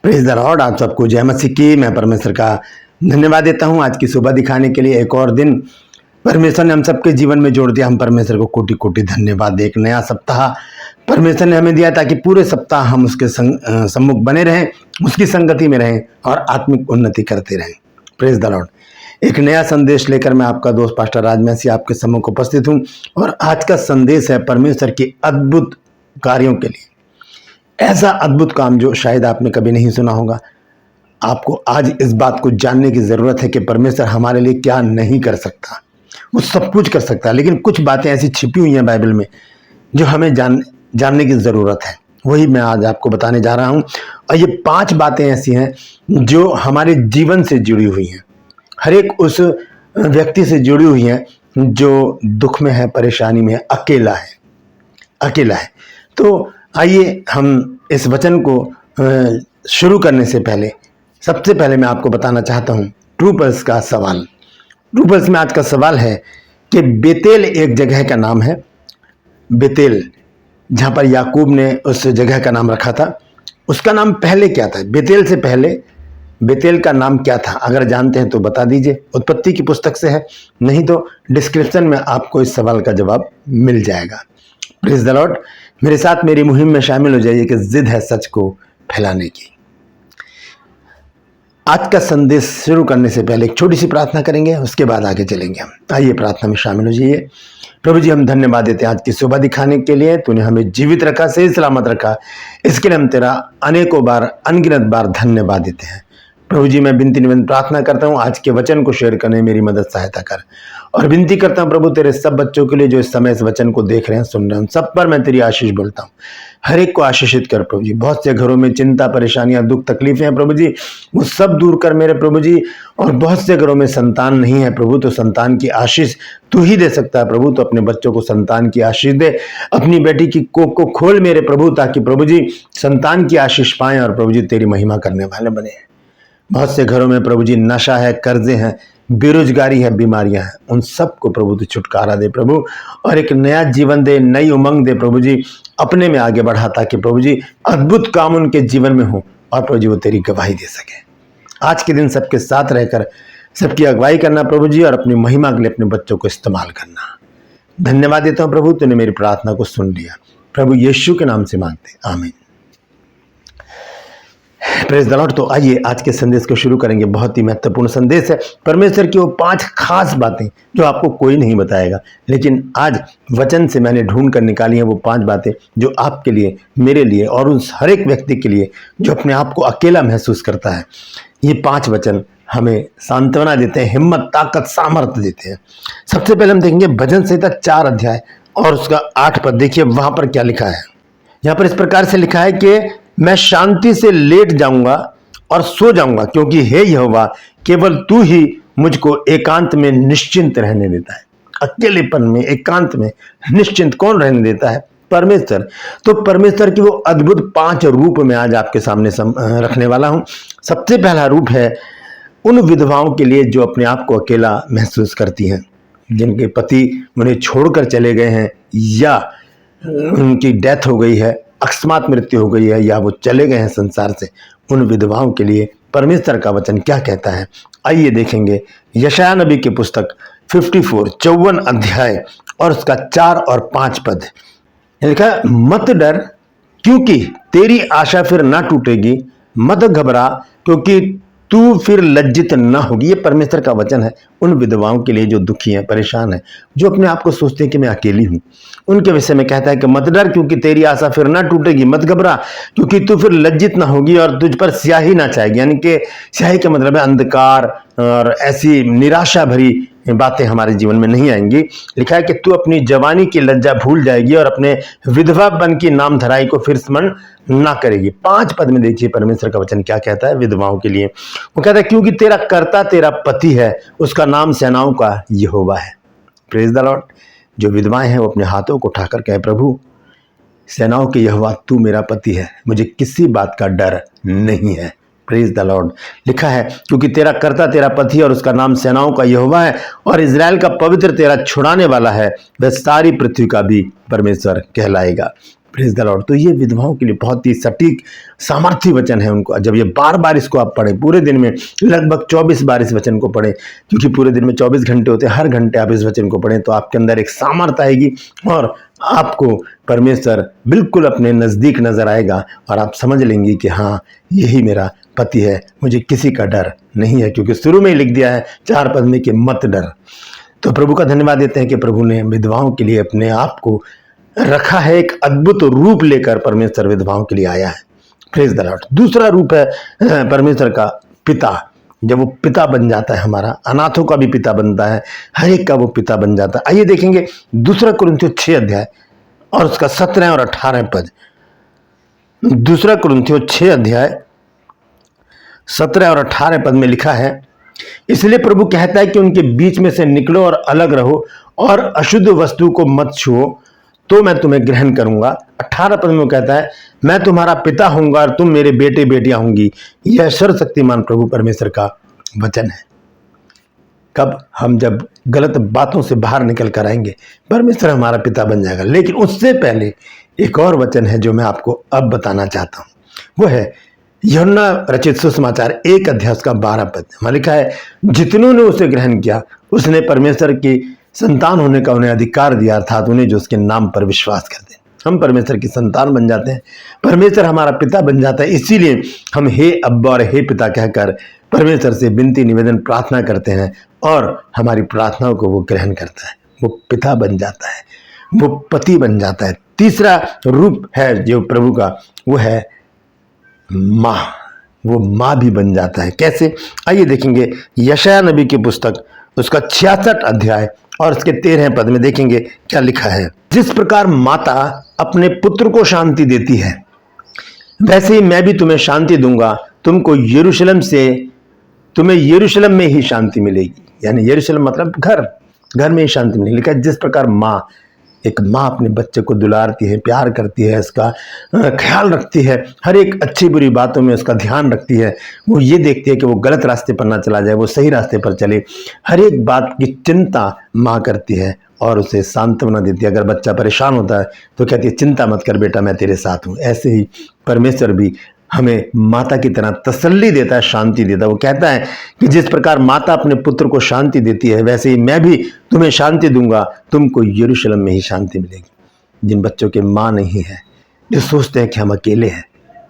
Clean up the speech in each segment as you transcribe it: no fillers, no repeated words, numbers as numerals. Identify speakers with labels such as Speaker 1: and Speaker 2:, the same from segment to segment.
Speaker 1: Praise the Lord. आप सबको जय मसीह की। मैं परमेश्वर का धन्यवाद देता हूं आज की सुबह दिखाने के लिए। एक और दिन परमेश्वर ने हम सबके जीवन में जोड़ दिया। हम परमेश्वर को कोटि कोटि धन्यवाद। एक नया सप्ताह परमेश्वर ने हमें दिया ताकि पूरे सप्ताह हम उसके सम्मुख बने रहें, उसकी संगति में रहें और आत्मिक उन्नति करते रहें। Praise the Lord. एक नया संदेश लेकर मैं आपका दोस्त पास्टर राजमसी आपके सम्मुख उपस्थित हूं और आज का संदेश है परमेश्वर के अद्भुत कार्यों के लिए। ऐसा अद्भुत काम जो शायद आपने कभी नहीं सुना होगा। आपको आज इस बात को जानने की जरूरत है कि परमेश्वर हमारे लिए क्या नहीं कर सकता। वो सब कुछ कर सकता है, लेकिन कुछ बातें ऐसी छिपी हुई हैं बाइबल में जो हमें जानने की जरूरत है। वही मैं आज आपको बताने जा रहा हूं। और ये 5 बातें ऐसी हैं जो हमारे जीवन से जुड़ी हुई हैं, हर एक उस व्यक्ति से जुड़ी हुई हैं जो दुख में है, परेशानी में है, अकेला है। तो आइए हम इस वचन को शुरू करने से पहले सबसे पहले मैं आपको बताना चाहता हूं ट्रू पल्स का सवाल। ट्रू पल्स में आज का सवाल है कि बेतेल एक जगह का नाम है। बेतेल जहां पर याकूब ने उस जगह का नाम रखा था, उसका नाम पहले क्या था? बेतेल से पहले बेतेल का नाम क्या था? अगर जानते हैं तो बता दीजिए। उत्पत्ति की पुस्तक से है, नहीं तो डिस्क्रिप्शन में आपको इस सवाल का जवाब मिल जाएगा। Praise the Lord. मेरे साथ मेरी मुहिम में शामिल हो जाइए कि जिद है सच को फैलाने की। आज का संदेश शुरू करने से पहले एक छोटी सी प्रार्थना करेंगे, उसके बाद आगे चलेंगे हम। आइए प्रार्थना में शामिल हो जाइए। प्रभु जी, हम धन्यवाद देते हैं आज की सुबह दिखाने के लिए। तूने हमें जीवित रखा, सही सलामत रखा, इसके लिए हम तेरा अनेकों बार, अनगिनत बार धन्यवाद देते हैं। प्रभु जी, मैं विनती निवेदन प्रार्थना करता हूँ आज के वचन को शेयर करने में मेरी मदद सहायता कर। और विनती करता हूँ प्रभु तेरे सब बच्चों के लिए जो इस समय इस वचन को देख रहे हैं, सुन रहे हैं, सब पर मैं तेरी आशीष बोलता हूँ। हर एक को आशीषित कर प्रभु जी। बहुत से घरों में चिंता, परेशानियां, दुख, तकलीफें हैं प्रभु जी, वो सब दूर कर मेरे प्रभु जी। और बहुत से घरों में संतान नहीं है प्रभु, तो संतान की आशीष तू ही दे सकता है प्रभु। तो अपने बच्चों को संतान की आशीष दे। अपनी बेटी की कोख को खोल मेरे प्रभु, ताकि प्रभु जी संतान की आशीष पाएं और प्रभु जी तेरी महिमा करने वाले बने। बहुत से घरों में प्रभु जी नशा है, कर्जे हैं, बेरोजगारी है, बीमारियां हैं, उन सबको प्रभु तू छुटकारा दे प्रभु, और एक नया जीवन दे, नई उमंग दे प्रभु जी, अपने में आगे बढ़ा, ताकि प्रभु जी अद्भुत काम उनके जीवन में हो और प्रभु जी वो तेरी गवाही दे सके। आज के दिन सबके साथ रहकर सबकी अगुवाई करना प्रभु जी, और अपनी महिमा के लिए अपने बच्चों को इस्तेमाल करना। धन्यवाद देता हूँ प्रभु, तूने मेरी प्रार्थना को सुन लिया। प्रभु यीशु के नाम से मांगते, आमीन। Praise the Lord. तो आइए आज के संदेश को शुरू करेंगे। बहुत ही महत्वपूर्ण संदेश है। परमेश्वर की वो 5 खास बातें जो आपको कोई नहीं बताएगा, लेकिन आज वचन से मैंने ढूंढ कर निकाली हैं वो 5 बातें जो आपके लिए, मेरे लिए और उस हर एक व्यक्ति के लिए जो अपने आप को अकेला महसूस करता है। ये 5 वचन हमें सांत्वना देते हैं, हिम्मत, ताकत, सामर्थ्य देते हैं। सबसे पहले हम देखेंगे भजन संहिता 4 अध्याय और उसका 8 पद। देखिए वहां पर क्या लिखा है। यहां पर इस प्रकार से लिखा है कि मैं शांति से लेट जाऊंगा और सो जाऊंगा, क्योंकि हे यहोवा केवल तू ही मुझको एकांत में निश्चिंत रहने देता है। अकेलेपन में, एकांत में निश्चिंत कौन रहने देता है? परमेश्वर। तो परमेश्वर की वो अद्भुत 5 रूप में आज आपके सामने रखने वाला हूं। सबसे पहला रूप है उन विधवाओं के लिए जो अपने आप को अकेला महसूस करती हैं, जिनके पति उन्हें छोड़कर चले गए हैं, या उनकी डेथ हो गई है, अकस्मात मृत्यु हो गई है, या वो चले गए हैं संसार से। उन विधवाओं के लिए परमेश्वर का वचन क्या कहता है, आइए देखेंगे। यशायाह नबी की पुस्तक 54 अध्याय और उसका 4 और 5 पद लिखा है। मत डर क्योंकि तेरी आशा फिर ना टूटेगी, मत घबरा क्योंकि तू फिर लज्जित ना होगी। ये परमेश्वर का वचन है उन विधवाओं के लिए जो दुखी हैं, परेशान हैं, जो अपने आप को सोचते हैं कि मैं अकेली हूं। उनके विषय में कहता है कि मत डर क्योंकि तेरी आशा फिर ना टूटेगी, मत घबरा क्योंकि तू फिर लज्जित ना होगी और तुझ पर स्याही ना छाएगी। यानी कि स्याही का मतलब है अंधकार और ऐसी निराशा भरी बातें हमारे जीवन में नहीं आएंगी। लिखा है कि तू अपनी जवानी की लज्जा भूल जाएगी और अपने विधवापन की नाम धराई को फिर स्मरण ना करेगी। 5 पद में देखिए परमेश्वर का वचन क्या कहता है विधवाओं के लिए। वो कहता है क्योंकि तेरा कर्ता तेरा पति है, उसका नाम सेनाओं का यहोवा है। Praise the Lord. जो विधवाएं हैं वो अपने हाथों को उठाकर कहे, प्रभु सेनाओं के यहोवा तू मेरा पति है, मुझे किसी बात का डर नहीं है। Praise the Lord. लिखा है क्योंकि तेरा कर्ता तेरा पति और उसका नाम सेनाओं का यहोवा है, और इजराइल का पवित्र तेरा छुड़ाने वाला है, वह सारी पृथ्वी का भी परमेश्वर कहलाएगा। Praise the Lord. तो ये विधवाओं के लिए बहुत ही सटीक सामर्थ्य वचन है उनको। जब ये बार बार इसको आप पढ़ें, पूरे दिन में लगभग 24 बार इस वचन को पढ़ें, क्योंकि पूरे दिन में 24 घंटे होते हैं, हर घंटे आप इस वचन को पढ़ें तो आपके अंदर एक सामर्थ्य आएगी और आपको परमेश्वर बिल्कुल अपने नज़दीक नजर आएगा और आप समझ लेंगे कि हाँ, यही मेरा पति है, मुझे किसी का डर नहीं है, क्योंकि शुरू में ही लिख दिया है 4 पद में कि मत डर। तो प्रभु का धन्यवाद देते हैं कि प्रभु ने विधवाओं के लिए अपने आप को रखा है, एक अद्भुत रूप लेकर परमेश्वर विधवाओं के लिए आया है। Praise the Lord. दूसरा रूप है परमेश्वर का पिता। जब वो पिता बन जाता है, हमारा अनाथों का भी पिता बनता है, हर एक का वो पिता बन जाता है। आइए देखेंगे 2 कुरिन्थियों 6 अध्याय और उसका 17 और 18 पद। 2 कुरिन्थियों 6 अध्याय 17 और 18 पद में लिखा है, इसलिए प्रभु कहता है कि उनके बीच में से निकलो और अलग रहो और अशुद्ध वस्तु को मत छुओ, तो मैं तुम्हें ग्रहण करूंगा। 18 पद में वो कहता है, मैं तुम्हारा पिता होऊंगा और तुम मेरे बेटे बेटियां होंगी। यह सर्वशक्तिमान प्रभु परमेश्वर का वचन है। कब हम जब गलत बातों से बाहर निकल कर आएंगे, परमेश्वर हमारा पिता बन जाएगा। लेकिन उससे पहले एक और वचन है जो मैं आपको अब बताना चाहता हूं, वो है यूहन्ना रचित सुसमाचार 1 अध्याय का 12 पद। वहां लिखा है, जितनों ने उसे ग्रहण किया उसने परमेश्वर की संतान होने का उन्हें अधिकार दिया, अर्थात उन्हें जो उसके नाम पर विश्वास करते हैं। हम परमेश्वर की संतान बन जाते हैं, परमेश्वर हमारा पिता बन जाता है। इसीलिए हम हे अब्बा और हे पिता कहकर परमेश्वर से विनती निवेदन प्रार्थना करते हैं और हमारी प्रार्थनाओं को वो ग्रहण करता है, वो पिता बन जाता है, वो पति बन जाता है। तीसरा रूप है जो प्रभु का, वो है माँ। वो माँ भी बन जाता है। कैसे? आइए देखेंगे यशायाह नबी की पुस्तक उसका 66 अध्याय और उसके 13 पद में देखेंगे क्या लिखा है। जिस प्रकार माता अपने पुत्र को शांति देती है, वैसे ही मैं भी तुम्हें शांति दूंगा। तुम्हें यरूशलेम में ही शांति मिलेगी। यानी यरूशलेम मतलब घर में ही शांति मिलेगी। लिखा है, जिस प्रकार एक माँ अपने बच्चे को दुलारती है, प्यार करती है, उसका ख्याल रखती है, हर एक अच्छी बुरी बातों में उसका ध्यान रखती है, वो ये देखती है कि वो गलत रास्ते पर ना चला जाए, वो सही रास्ते पर चले, हर एक बात की चिंता माँ करती है और उसे सांत्वना देती है। अगर बच्चा परेशान होता है तो कहती है, चिंता मत कर बेटा, मैं तेरे साथ हूँ। ऐसे ही परमेश्वर भी हमें माता की तरह तसल्ली देता है, शांति देता है। वो कहता है कि जिस प्रकार माता अपने पुत्र को शांति देती है, वैसे ही मैं भी तुम्हें शांति दूंगा, तुमको यरूशलेम में ही शांति मिलेगी। जिन बच्चों के माँ नहीं है, जो सोचते हैं कि हम अकेले हैं,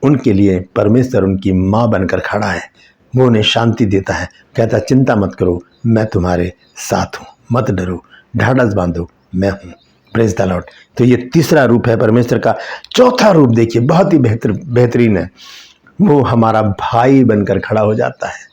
Speaker 1: उनके लिए परमेश्वर उनकी माँ बनकर खड़ा है। वो उन्हें शांति देता है, कहता है, चिंता मत करो, मैं तुम्हारे साथ हूँ, मत डरो, ढाढ़स बांधो, मैं हूँ। Praise the Lord. तो ये तीसरा रूप है परमेश्वर का। चौथा रूप देखिए, बहुत ही बेहतरीन है। वो हमारा भाई बनकर खड़ा हो जाता है।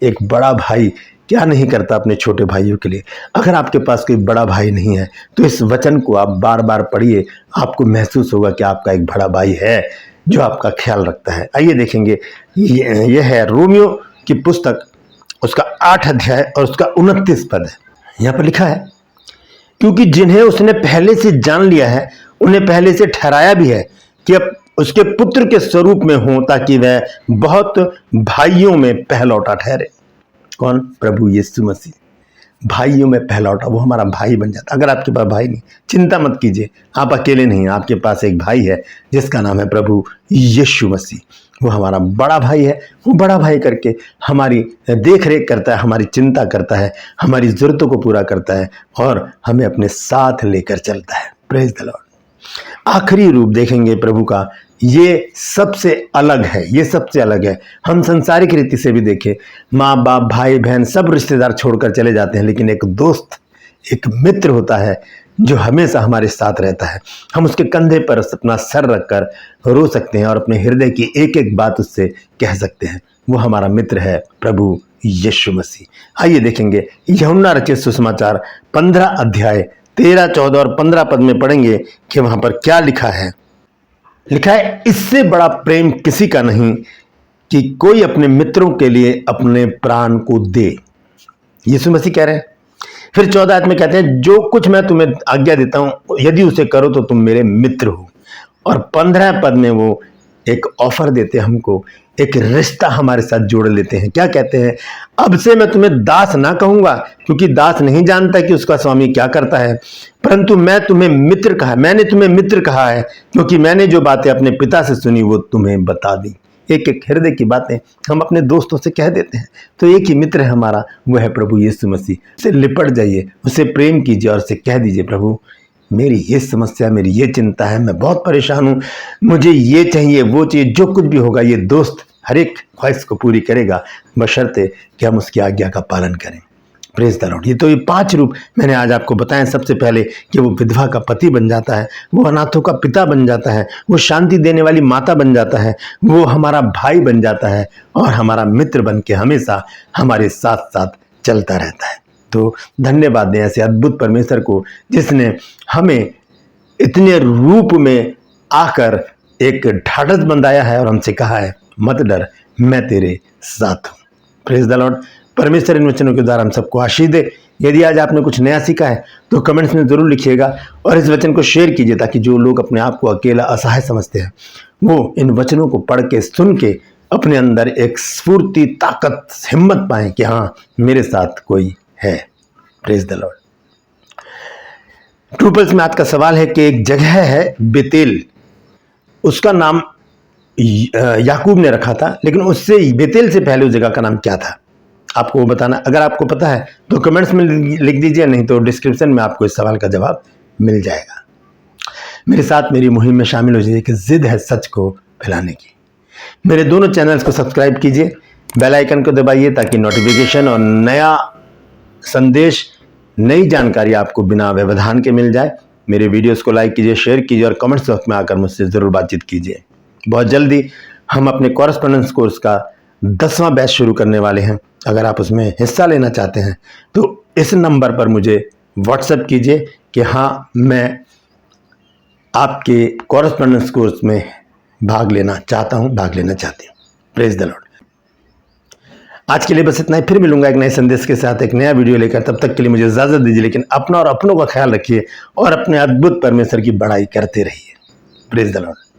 Speaker 1: एक बड़ा भाई क्या नहीं करता अपने छोटे भाइयों के लिए। अगर आपके पास कोई बड़ा भाई नहीं है तो इस वचन को आप बार बार पढ़िए, आपको महसूस होगा कि आपका एक बड़ा भाई है जो आपका ख्याल रखता है। आइए देखेंगे, यह है रोमियो की पुस्तक उसका 8 अध्याय और उसका 29 पद है। यहाँ पर लिखा है, क्योंकि जिन्हें उसने पहले से जान लिया है, उन्हें पहले से ठहराया भी है कि अब उसके पुत्र के स्वरूप में हो, ताकि वह बहुत भाइयों में पहलौठा ठहरे। कौन? प्रभु यीशु मसीह। भाइयों में पहलौठा, वो हमारा भाई बन जाता। अगर आपके पास भाई नहीं, चिंता मत कीजिए, आप अकेले नहीं हैं, आपके पास एक भाई है जिसका नाम है प्रभु यीशु मसीह। वो हमारा बड़ा भाई है। वो बड़ा भाई करके हमारी देख रेख करता है, हमारी चिंता करता है, हमारी ज़रूरतों को पूरा करता है और हमें अपने साथ लेकर चलता है। Praise the Lord. आखिरी रूप देखेंगे प्रभु का, ये सबसे अलग है, ये सबसे अलग है। हम संसारिक रीति से भी देखें, माँ बाप भाई बहन सब रिश्तेदार छोड़कर चले जाते हैं, लेकिन एक दोस्त, एक मित्र होता है जो हमेशा हमारे साथ रहता है। हम उसके कंधे पर अपना सर रखकर रो सकते हैं और अपने हृदय की एक एक बात उससे कह सकते हैं। वो हमारा मित्र है प्रभु यीशु मसीह। आइए देखेंगे यूहन्ना रचित सुसमाचार 15 अध्याय 13, 14 और 15 पद में पढ़ेंगे कि वहां पर क्या लिखा है। लिखा है, इससे बड़ा प्रेम किसी का नहीं कि कोई अपने मित्रों के लिए अपने प्राण को दे। यीशु मसीह कह रहे हैं। फिर 14 आयत में कहते हैं, जो कुछ मैं तुम्हें आज्ञा देता हूं, यदि उसे करो तो तुम मेरे मित्र हो। और 15 पद में वो एक ऑफर देते हैं हमको, एक रिश्ता हमारे साथ जोड़ लेते हैं। क्या कहते हैं, अब से मैं तुम्हें दास ना कहूंगा, क्योंकि दास नहीं जानता कि उसका स्वामी क्या करता है, परंतु मैं तुम्हें मित्र कहा, मैंने तुम्हें मित्र कहा है, क्योंकि मैंने जो बातें अपने पिता से सुनी वो तुम्हें बता दी। एक एक हृदय की बातें हम अपने दोस्तों से कह देते हैं, तो एक ही मित्र है हमारा, वो है प्रभु यीशु मसीह। उससे लिपट जाइए, उससे प्रेम कीजिए और उससे कह दीजिए, प्रभु मेरी ये समस्या, मेरी ये चिंता है, मैं बहुत परेशान हूँ, मुझे ये चाहिए, वो चाहिए, जो कुछ भी होगा ये दोस्त हर एक ख्वाहिश को पूरी करेगा, बशर्ते कि हम उसकी आज्ञा का पालन करें। Praise the Lord. ये तो ये 5 रूप मैंने आज आपको बताए। सबसे पहले कि वो विधवा का पति बन जाता है, वो अनाथों का पिता बन जाता है, वो शांति देने वाली माता बन जाता है, वो हमारा भाई बन जाता है और हमारा मित्र बन के हमेशा हमारे साथ साथ चलता रहता है। तो धन्यवाद दें ऐसे अद्भुत परमेश्वर को, जिसने हमें इतने रूप में आकर एक ढाढ़स बंधाया है और हमसे कहा है, मत डर, मैं तेरे साथ हूँ। Praise the Lord. परमेश्वर इन वचनों के द्वारा हम सबको आशीष दे। यदि आज आपने कुछ नया सीखा है तो कमेंट्स में जरूर लिखिएगा और इस वचन को शेयर कीजिए, ताकि जो लोग अपने आप को अकेला असहाय समझते हैं वो इन वचनों को पढ़ के, सुन के अपने अंदर एक स्फूर्ति, ताकत, हिम्मत पाएं कि हाँ, मेरे साथ कोई है। Praise the Lord. True pulse में आज का सवाल है कि एक जगह है बेतेल, उसका नाम याकूब ने रखा था, लेकिन उससे बेतेल से पहले उस जगह का नाम क्या था, आपको वो बताना। अगर आपको पता है तो कमेंट्स में लिख दीजिए, नहीं तो डिस्क्रिप्शन में आपको इस सवाल का जवाब मिल जाएगा। मेरे साथ मेरी मुहिम में शामिल हो जाइए कि जिद है सच को फैलाने की। मेरे दोनों चैनल्स को सब्सक्राइब कीजिए, बेल आइकन को दबाइए, ताकि नोटिफिकेशन और नया संदेश, नई जानकारी आपको बिना व्यवधान के मिल जाए। मेरे वीडियोस को लाइक कीजिए, शेयर कीजिए और कमेंट्स बॉक्स में आकर मुझसे ज़रूर बातचीत कीजिए। बहुत जल्दी हम अपने कॉरेस्पॉन्डेंस कोर्स का 10वां बैच शुरू करने वाले हैं। अगर आप उसमें हिस्सा लेना चाहते हैं तो इस नंबर पर मुझे व्हाट्सएप कीजिए कि हाँ, मैं आपके कॉरेस्पॉन्डेंस कोर्स में भाग लेना चाहता हूँ, भाग लेना चाहती हूँ। Praise the Lord. आज के लिए बस इतना ही, फिर मिलूंगा एक नए संदेश के साथ, एक नया वीडियो लेकर। तब तक के लिए मुझे इजाजत दीजिए, लेकिन अपना और अपनों का ख्याल रखिए और अपने अद्भुत परमेश्वर की बड़ाई करते रहिए। Praise the Lord.